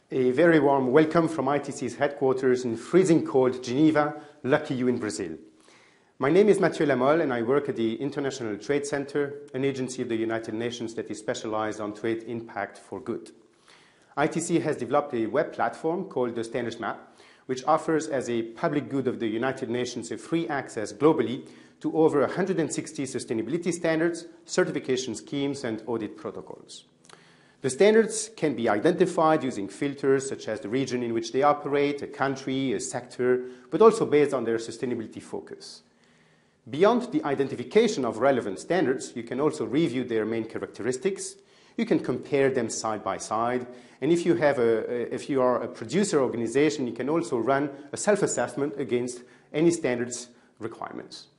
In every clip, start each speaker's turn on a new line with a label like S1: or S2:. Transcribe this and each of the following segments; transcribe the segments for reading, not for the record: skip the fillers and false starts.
S1: A very warm welcome from ITC's headquarters in freezing cold Geneva, lucky you in Brazil. My name is Mathieu Lamolle and I work at the International Trade Center, an agency of the United Nations that is specialized on trade impact for good. ITC has developed a web platform called the Standards Map, which offers as a public good of the United Nations a free access globally to over 160 sustainability standards, certification schemes, and audit protocols. The standards can be identified using filters such as the region in which they operate, a country, a sector, but also based on their sustainability focus. Beyond the identification of relevant standards, you can also review their main characteristics. You can compare them side by side. And if you are a producer organization, you can also run a self-assessment against any standards requirements.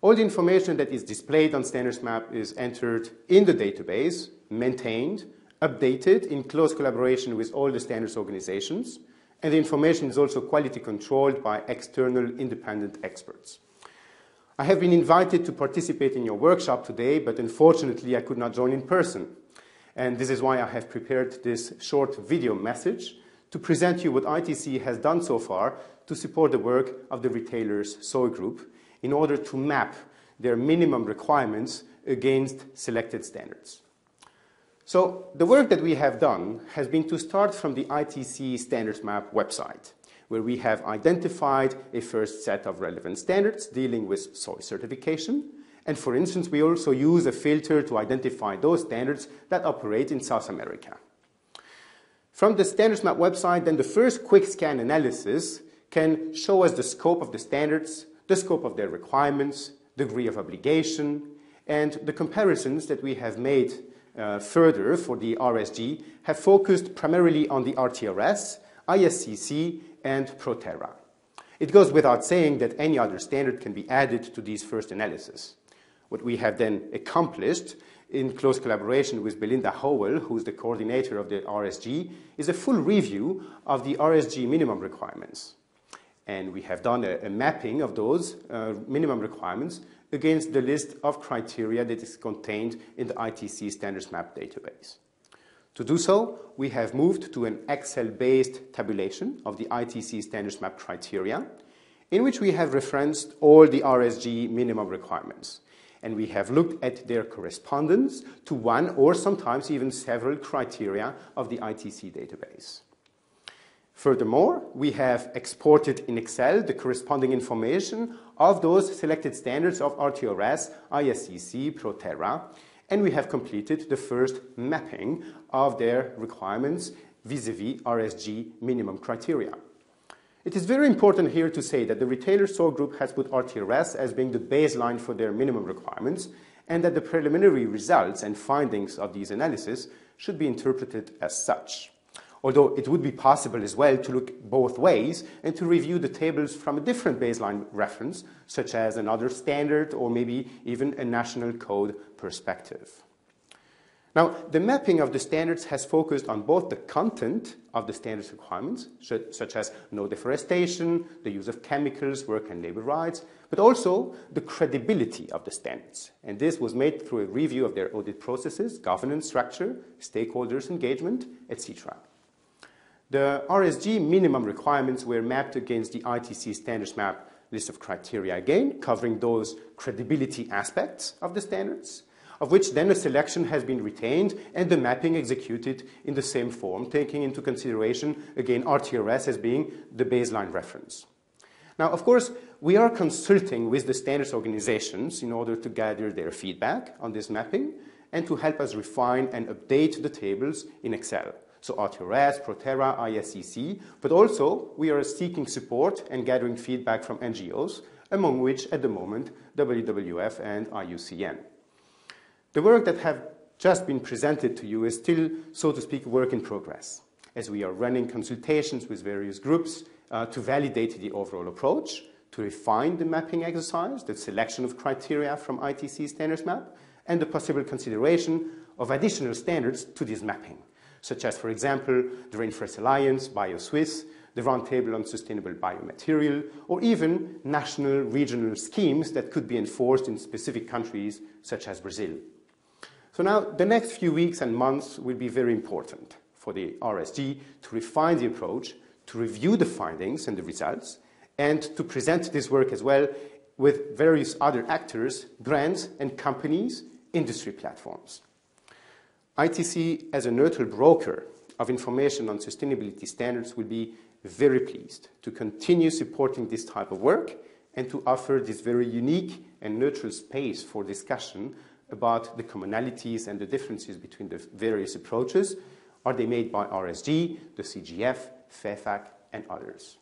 S1: All the information that is displayed on Standards Map is entered in the database, maintained, updated in close collaboration with all the standards organizations, and the information is also quality controlled by external independent experts. I have been invited to participate in your workshop today, but unfortunately I could not join in person. And this is why I have prepared this short video message to present you what ITC has done so far to support the work of the retailers SOI group in order to map their minimum requirements against selected standards. So the work that we have done has been to start from the ITC Standards Map website, where we have identified a first set of relevant standards dealing with soy certification. And for instance, we also use a filter to identify those standards that operate in South America. From the Standards Map website, then the first quick scan analysis can show us the scope of the standards, the scope of their requirements, degree of obligation, and the comparisons that we have made further for the RSG have focused primarily on the RTRS, ISCC, and Proterra. It goes without saying that any other standard can be added to these first analyses. What we have then accomplished in close collaboration with Belinda Howell, who is the coordinator of the RSG, is a full review of the RSG minimum requirements. And we have done a mapping of those minimum requirements against the list of criteria that is contained in the ITC Standards Map database. To do so, we have moved to an Excel-based tabulation of the ITC Standards Map criteria, in which we have referenced all the RSG minimum requirements. And we have looked at their correspondence to one or sometimes even several criteria of the ITC database. Furthermore, we have exported in Excel the corresponding information of those selected standards of RTRS, ISCC, Proterra, and we have completed the first mapping of their requirements vis-à-vis RSG minimum criteria. It is very important here to say that the retailer SOI group has put RTRS as being the baseline for their minimum requirements, and that the preliminary results and findings of these analyses should be interpreted as such. Although it would be possible as well to look both ways and to review the tables from a different baseline reference, such as another standard or maybe even a national code perspective. Now, the mapping of the standards has focused on both the content of the standards requirements, such as no deforestation, the use of chemicals, work and labor rights, but also the credibility of the standards. And this was made through a review of their audit processes, governance structure, stakeholders engagement, etc. The RSG minimum requirements were mapped against the ITC Standards Map list of criteria again, covering those credibility aspects of the standards, of which then a selection has been retained and the mapping executed in the same form, taking into consideration, again, RTRS as being the baseline reference. Now, of course, we are consulting with the standards organizations in order to gather their feedback on this mapping and to help us refine and update the tables in Excel. So RTRS, Proterra, ISCC, but also we are seeking support and gathering feedback from NGOs, among which at the moment WWF and IUCN. The work that have just been presented to you is still, so to speak, work in progress, as we are running consultations with various groups to validate the overall approach, to refine the mapping exercise, the selection of criteria from ITC Standards Map, and the possible consideration of additional standards to this mapping, such as, for example, the Rainforest Alliance, BioSwiss, the Roundtable on Sustainable Biomaterial, or even national, regional schemes that could be enforced in specific countries, such as Brazil. So now, the next few weeks and months will be very important for the RSG to refine the approach, to review the findings and the results, and to present this work as well with various other actors, brands and companies, industry platforms. ITC, as a neutral broker of information on sustainability standards, will be very pleased to continue supporting this type of work and to offer this very unique and neutral space for discussion about the commonalities and the differences between the various approaches. Are they made by RSG, the CGF, FEFAC, and others?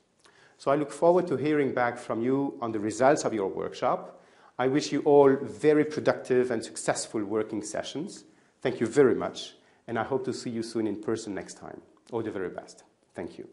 S1: So I look forward to hearing back from you on the results of your workshop. I wish you all very productive and successful working sessions. Thank you very much, and I hope to see you soon in person next time. All the very best. Thank you.